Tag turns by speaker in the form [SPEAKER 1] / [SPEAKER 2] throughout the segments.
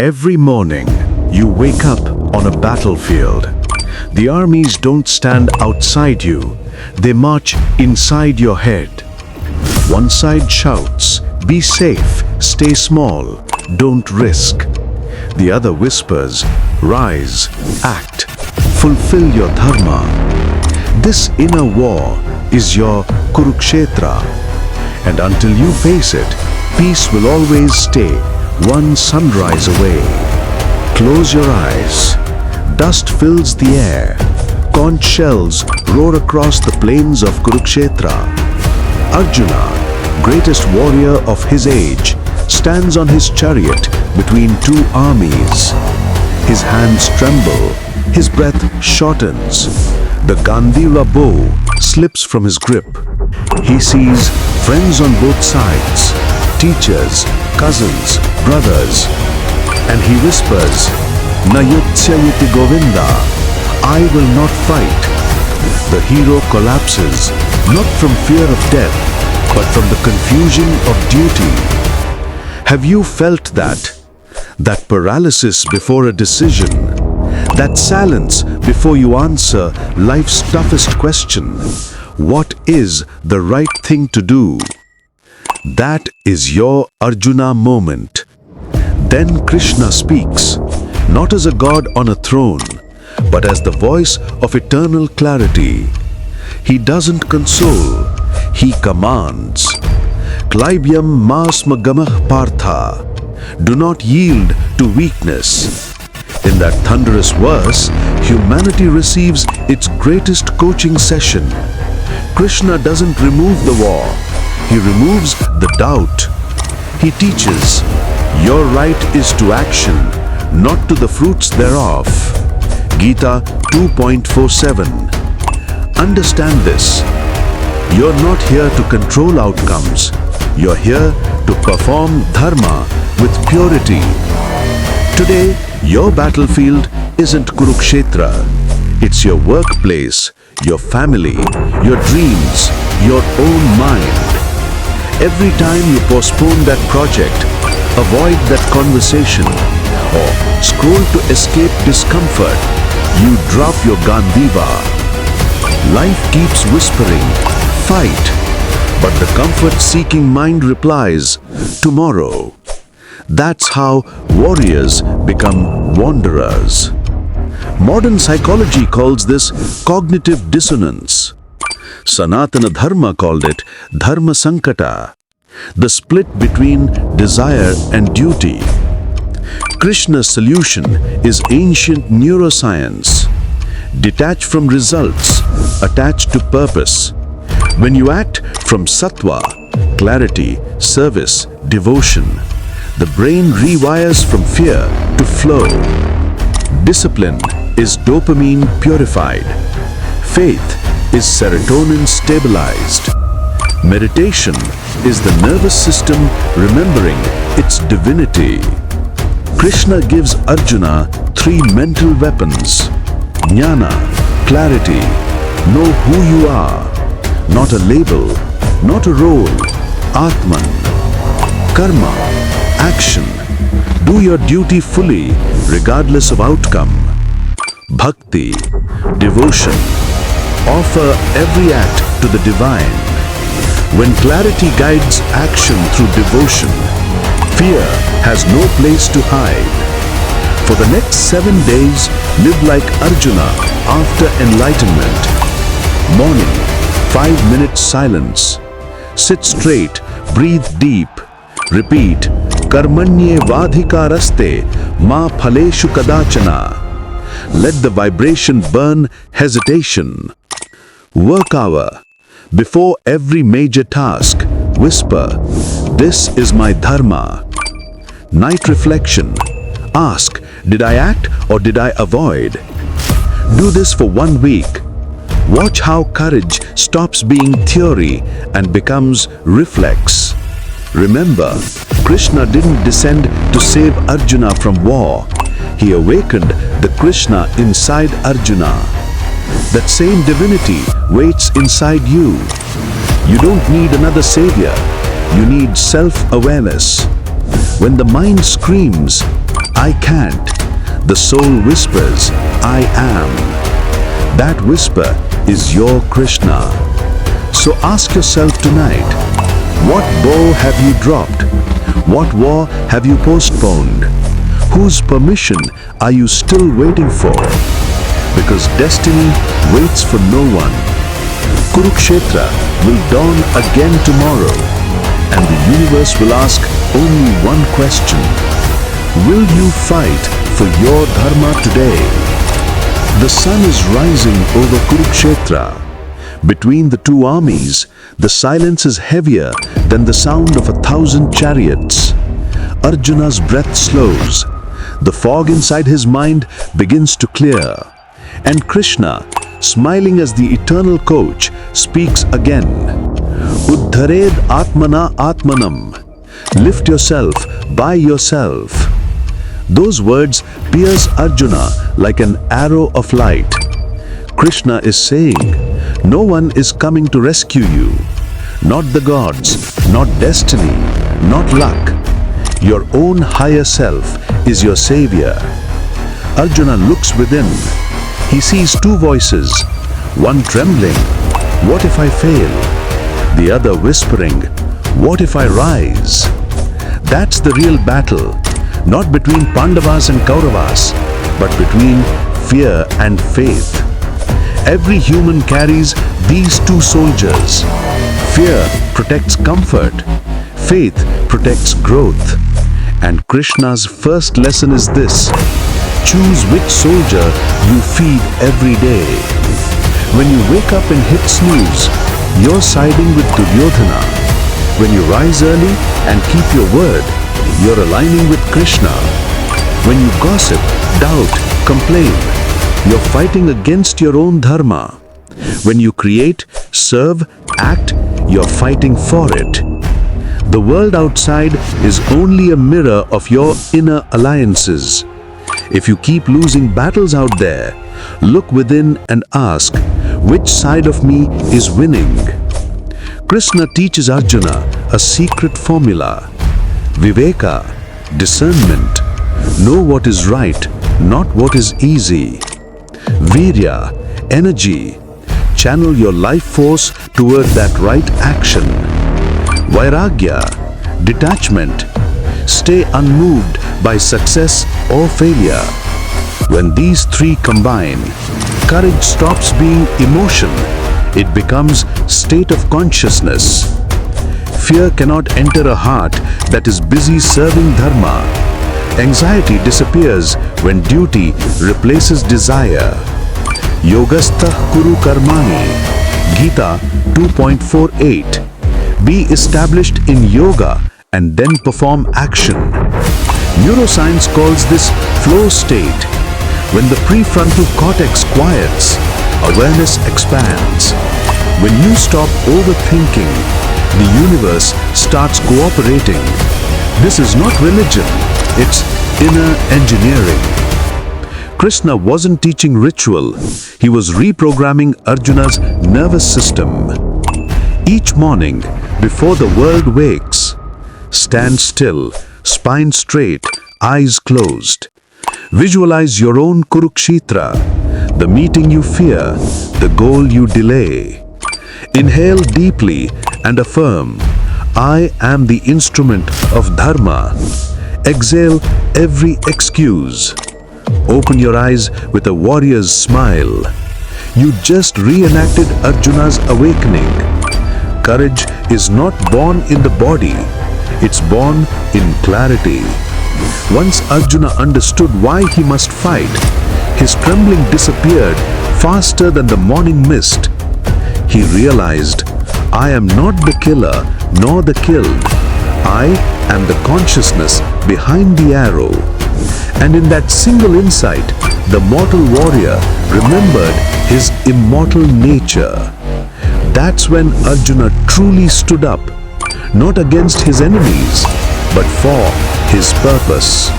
[SPEAKER 1] Every morning, you wake up on a battlefield. The armies don't stand outside you, they march inside your head. One side shouts, "Be safe, stay small, don't risk." The other whispers, "Rise, act, fulfill your Dharma." This inner war is your Kurukshetra, and until you face it, peace will always stay one sunrise away. Close your eyes. Dust fills the air. Conch shells roar across the plains of Kurukshetra. Arjuna, greatest warrior of his age, stands on his chariot between two armies. His hands tremble, his breath shortens. The Gandhira bow slips from his grip. He sees friends on both sides, teachers, cousins, brothers, and he whispers, "Nayotsayati Govinda, I will not fight." The hero collapses, not from fear of death, but from the confusion of duty. Have you felt that? That paralysis before a decision? That silence before you answer life's toughest question? What is the right thing to do? That is your Arjuna moment. Then Krishna speaks, not as a god on a throne, but as the voice of eternal clarity. He doesn't console, he commands. Klaibyam masmagamah partha. Do not yield to weakness. In that thunderous verse, humanity receives its greatest coaching session. Krishna doesn't remove the war, he removes the doubt. He teaches, your right is to action, not to the fruits thereof. Gita 2.47. Understand this. You're not here to control outcomes. You're here to perform Dharma with purity. Today, your battlefield isn't Kurukshetra. It's your workplace, your family, your dreams, your own mind. Every time you postpone that project, avoid that conversation, or scroll to escape discomfort, you drop your Gandhiva. Life keeps whispering, fight, but the comfort-seeking mind replies, tomorrow. That's how warriors become wanderers. Modern psychology calls this cognitive dissonance. Sanatana Dharma called it Dharma Sankata, the split between desire and duty. Krishna's solution is ancient neuroscience. Detach from results, attach to purpose. When you act from sattva, clarity, service, devotion, the brain rewires from fear to flow. Discipline is dopamine purified. Faith is serotonin stabilized. Meditation is the nervous system remembering its divinity. Krishna gives Arjuna 3 mental weapons. Jnana, clarity, know who you are. Not a label, not a role. Atman, karma, action. Do your duty fully, regardless of outcome. Bhakti, devotion. Offer every act to the divine. When clarity guides action through devotion, fear has no place to hide. For the next 7 days, live like Arjuna after enlightenment. Morning, 5 minutes silence. Sit straight, breathe deep. Repeat, Karmanye vadhikaraste ma phaleshu kadachana. Let the vibration burn hesitation. Work hour. Before every major task, whisper, this is my Dharma. Night reflection. Ask, did I act or did I avoid? Do this for 1 week. Watch how courage stops being theory and becomes reflex. Remember, Krishna didn't descend to save Arjuna from war. He awakened the Krishna inside Arjuna. That same divinity waits inside you. You don't need another savior. You need self-awareness. When the mind screams, I can't. The soul whispers, I am. That whisper is your Krishna. So ask yourself tonight, what bow have you dropped? What war have you postponed? Whose permission are you still waiting for? Because destiny waits for no one. Kurukshetra will dawn again tomorrow, and the universe will ask only one question. Will you fight for your Dharma today? The sun is rising over Kurukshetra. Between the two armies, the silence is heavier than the sound of 1,000 chariots. Arjuna's breath slows. The fog inside his mind begins to clear. And Krishna, smiling as the eternal coach, speaks again. Uddhared Atmana Atmanam. Lift yourself by yourself. Those words pierce Arjuna like an arrow of light. Krishna is saying, no one is coming to rescue you. Not the gods, not destiny, not luck. Your own higher self is your savior. Arjuna looks within. He sees two voices, one trembling, what if I fail? The other whispering, what if I rise? That's the real battle, not between Pandavas and Kauravas, but between fear and faith. Every human carries these two soldiers. Fear protects comfort, faith protects growth. And Krishna's first lesson is this: choose which soldier you feed every day. When you wake up and hit snooze, you're siding with Duryodhana. When you rise early and keep your word, you're aligning with Krishna. When you gossip, doubt, complain, you're fighting against your own Dharma. When you create, serve, act, you're fighting for it. The world outside is only a mirror of your inner alliances. If you keep losing battles out there, look within and ask, which side of me is winning? Krishna teaches Arjuna a secret formula. Viveka, discernment. Know what is right, not what is easy. Virya, energy. Channel your life force toward that right action. Vairagya, detachment. Stay unmoved by success or failure. When these three combine, courage stops being emotion. It becomes state of consciousness. Fear cannot enter a heart that is busy serving Dharma. Anxiety disappears when duty replaces desire. Yogastha Kuru Karmani, Gita 2.48. Be established in yoga and then perform action. Neuroscience calls this flow state. When the prefrontal cortex quiets, awareness expands. When you stop overthinking, the universe starts cooperating. This is not religion, it's inner engineering. Krishna wasn't teaching ritual, he was reprogramming Arjuna's nervous system. Each morning, before the world wakes, stand still, spine straight, eyes closed. Visualize your own Kurukshetra, the meeting you fear, the goal you delay. Inhale deeply and affirm, I am the instrument of Dharma. Exhale every excuse. Open your eyes with a warrior's smile. You just reenacted Arjuna's awakening. Courage is not born in the body, it's born in clarity. Once Arjuna understood why he must fight, his trembling disappeared faster than the morning mist. He realized, I am not the killer nor the killed. I am the consciousness behind the arrow. And in that single insight, the mortal warrior remembered his immortal nature. That's when Arjuna truly stood up, not against his enemies, but for his purpose.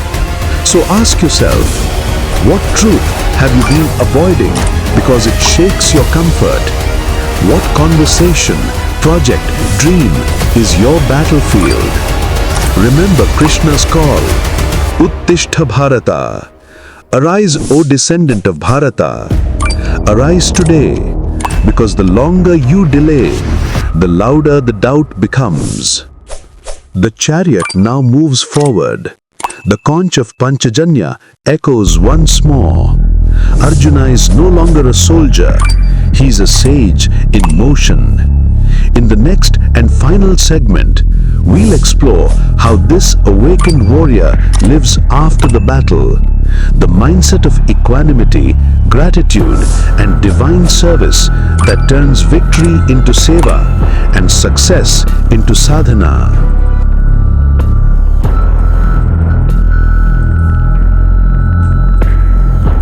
[SPEAKER 1] So ask yourself, what truth have you been avoiding because it shakes your comfort? What conversation, project, dream is your battlefield? Remember Krishna's call. Uttishta Bharata. Arise, O descendant of Bharata. Arise today, because the longer you delay, the louder the doubt becomes. The chariot now moves forward. The conch of Panchajanya echoes once more. Arjuna is no longer a soldier. He is a sage in motion. In the next and final segment, we'll explore how this awakened warrior lives after the battle. The mindset of equanimity, gratitude, and divine service that turns victory into seva and success into sadhana.